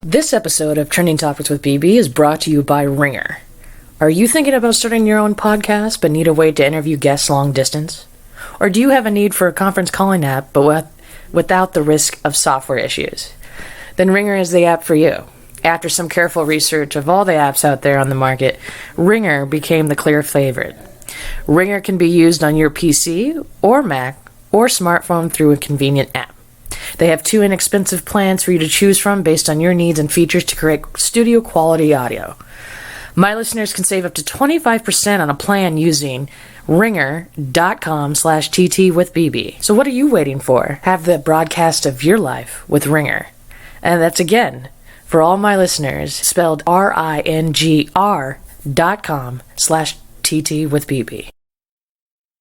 This episode of Trending Topics with BB is brought to you by Ringer. Are you thinking about starting your own podcast but need a way to interview guests long distance? Or do you have a need for a conference calling app but without the risk of software issues? Then Ringer is the app for you. After some careful research of all the apps out there on the market, Ringer became the clear favorite. Ringer can be used on your PC or Mac or smartphone through a convenient app. They have 2 inexpensive plans for you to choose from based on your needs and features to create studio quality audio. My listeners can save up to 25% on a plan using ringer.com/TT with BB. So what are you waiting for? Have the broadcast of your life with Ringer. And that's again, for all my listeners, spelled RINGR.com/TT with BB.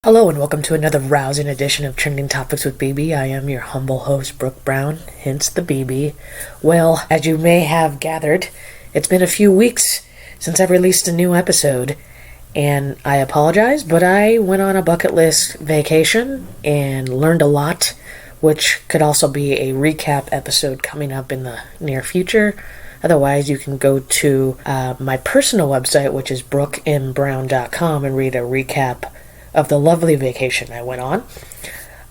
Hello and welcome to another rousing edition of Trending Topics with BB. I am your humble host, Brooke Brown, hence the BB. Well, as you may have gathered, it's been a few weeks since I've released a new episode, and I apologize, but I went on a bucket list vacation and learned a lot, which could also be a recap episode coming up in the near future. Otherwise, you can go to my personal website, which is brookembrown.com, and read a recap of the lovely vacation I went on.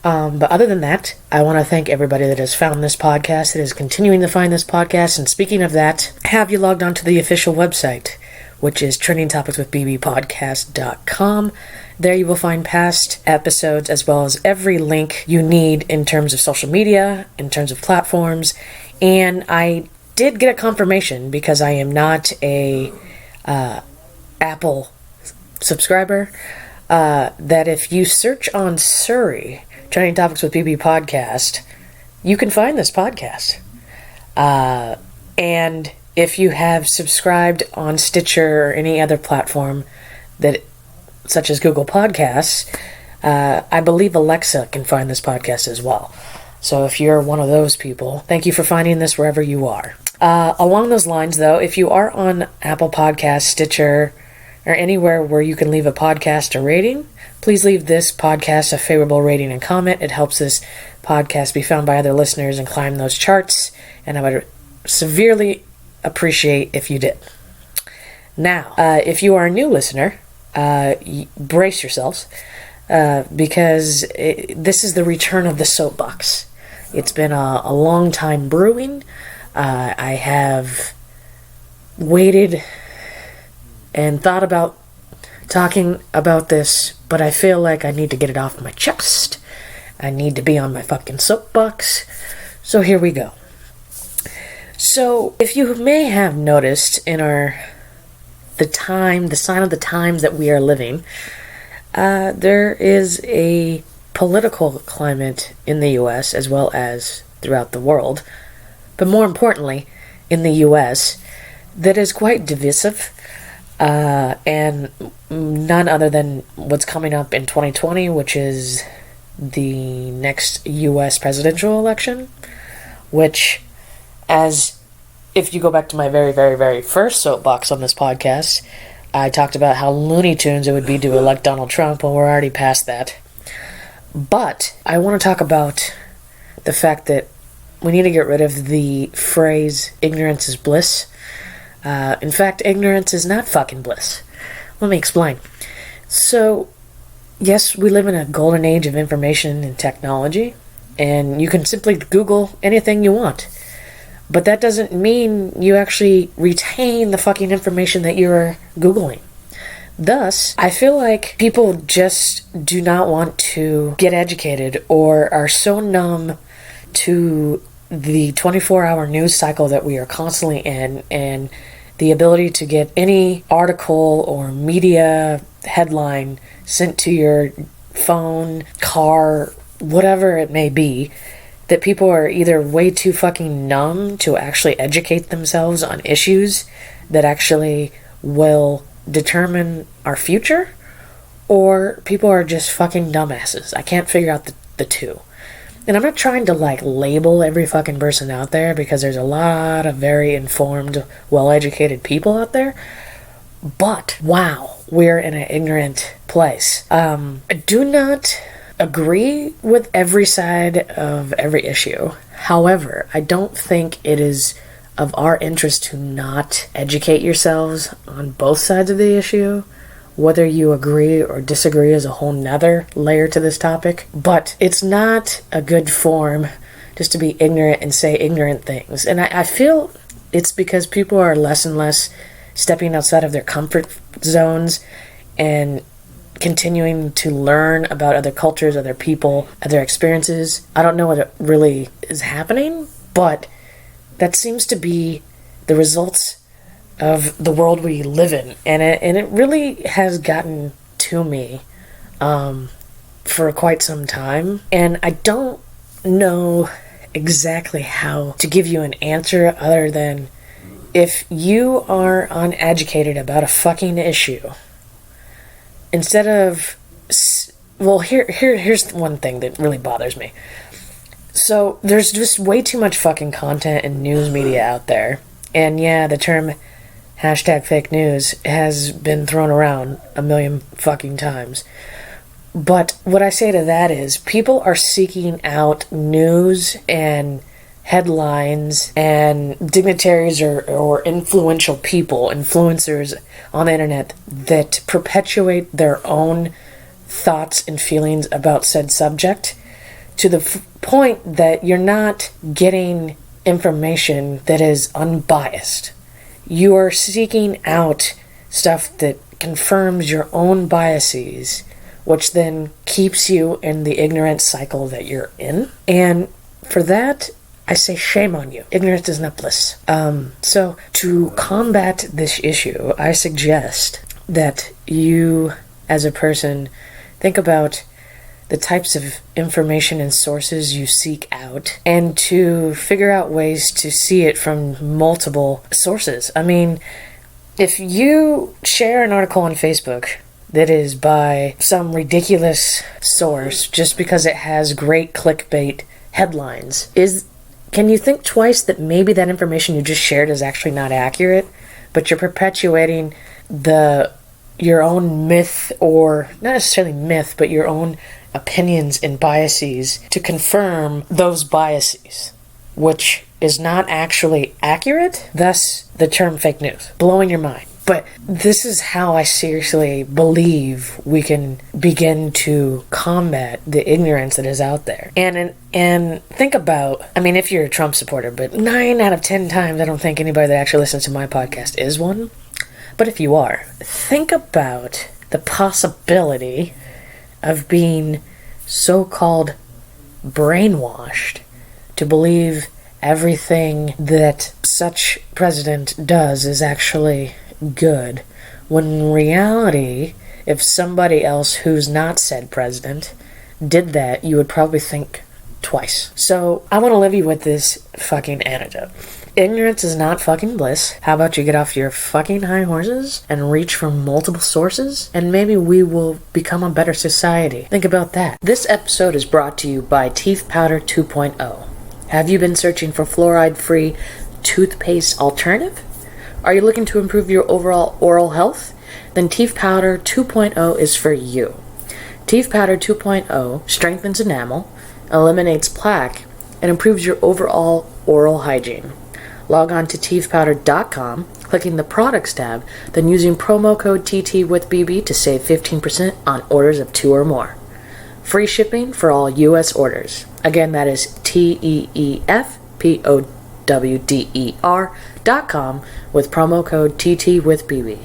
But other than that, I want to thank everybody that has found this podcast, that is continuing to find this podcast. And speaking of that, have you logged on to the official website, which is trendingtopicswithbbpodcast.com. There you will find past episodes as well as every link you need in terms of social media, in terms of platforms. And I did get a confirmation, because I am not a Apple subscriber, that if you search on Surrey, Trending Topics with BB Podcast, you can find this podcast. And if you have subscribed on Stitcher or any other platform that, such as Google Podcasts, I believe Alexa can find this podcast as well. So if you're one of those people, thank you for finding this wherever you are. Along those lines, though, if you are on Apple Podcasts, Stitcher, or anywhere where you can leave a podcast a rating, please leave this podcast a favorable rating and comment. It helps this podcast be found by other listeners and climb those charts, and I would severely appreciate if you did. Now, if you are a new listener, brace yourselves, because this is the return of the soapbox. It's been a long time brewing. I have waited and thought about talking about this, but I feel like I need to get it off my chest. I need to be on my fucking soapbox. So here we go. So if you may have noticed in the sign of the times that we are living, there is a political climate in the U.S. as well as throughout the world, but more importantly, in the U.S., that is quite divisive. And none other than what's coming up in 2020, which is the next U.S. presidential election, which, as if you go back to my very, very, very first soapbox on this podcast, I talked about how Looney Tunes it would be to elect Donald Trump. Well, we're already past that. But I want to talk about the fact that we need to get rid of the phrase, ignorance is bliss. In fact, ignorance is not fucking bliss. Let me explain. So, yes, we live in a golden age of information and technology, and you can simply Google anything you want. But that doesn't mean you actually retain the fucking information that you're Googling. Thus, I feel like people just do not want to get educated or are so numb to the 24-hour news cycle that we are constantly in, and the ability to get any article or media headline sent to your phone, car, whatever it may be, that people are either way too fucking numb to actually educate themselves on issues that actually will determine our future, or people are just fucking dumbasses. I can't figure out the two. And I'm not trying to, label every fucking person out there, because there's a lot of very informed, well-educated people out there. But, wow, we're in an ignorant place. I do not agree with every side of every issue. However, I don't think it is of our interest to not educate yourselves on both sides of the issue. Whether you agree or disagree is a whole nother layer to this topic. But it's not a good form just to be ignorant and say ignorant things. And I feel it's because people are less and less stepping outside of their comfort zones and continuing to learn about other cultures, other people, other experiences. I don't know what really is happening, but that seems to be the results of the world we live in. And it really has gotten to me for quite some time. And I don't know exactly how to give you an answer other than if you are uneducated about a fucking issue, instead of... Well, here's one thing that really bothers me. So, there's just way too much fucking content and news media out there. And yeah, the term #fake news has been thrown around a million fucking times. But what I say to that is, people are seeking out news and headlines and dignitaries or influential people, influencers on the internet that perpetuate their own thoughts and feelings about said subject to the point that you're not getting information that is unbiased. You are seeking out stuff that confirms your own biases, which then keeps you in the ignorant cycle that you're in. And for that, I say shame on you. Ignorance is not bliss. So to combat this issue, I suggest that you, as a person, think about the types of information and sources you seek out, and to figure out ways to see it from multiple sources. I mean, if you share an article on Facebook that is by some ridiculous source just because it has great clickbait headlines, can you think twice that maybe that information you just shared is actually not accurate, but you're perpetuating your own myth, or not necessarily myth, but your own opinions and biases to confirm those biases, which is not actually accurate, thus the term fake news, blowing your mind. But this is how I seriously believe we can begin to combat the ignorance that is out there. And think about, I mean, if you're a Trump supporter, but 9 out of 10 times I don't think anybody that actually listens to my podcast is one. But if you are, think about the possibility of being so-called brainwashed to believe everything that such president does is actually good, when in reality, if somebody else who's not said president did that, you would probably think twice. So I want to leave you with this fucking antidote. Ignorance is not fucking bliss. How about you get off your fucking high horses and reach for multiple sources, and maybe we will become a better society. Think about that. This episode is brought to you by Teeth Powder 2.0. Have you been searching for fluoride-free toothpaste alternative? Are you looking to improve your overall oral health? Then Teeth Powder 2.0 is for you. Teeth Powder 2.0 strengthens enamel, eliminates plaque, and improves your overall oral hygiene. Log on to teethpowder.com, clicking the products tab, then using promo code TTWithBB to save 15% on orders of 2 or more. Free shipping for all U.S. orders. Again, that is TEEFPOWDER.com with promo code TTWithBB.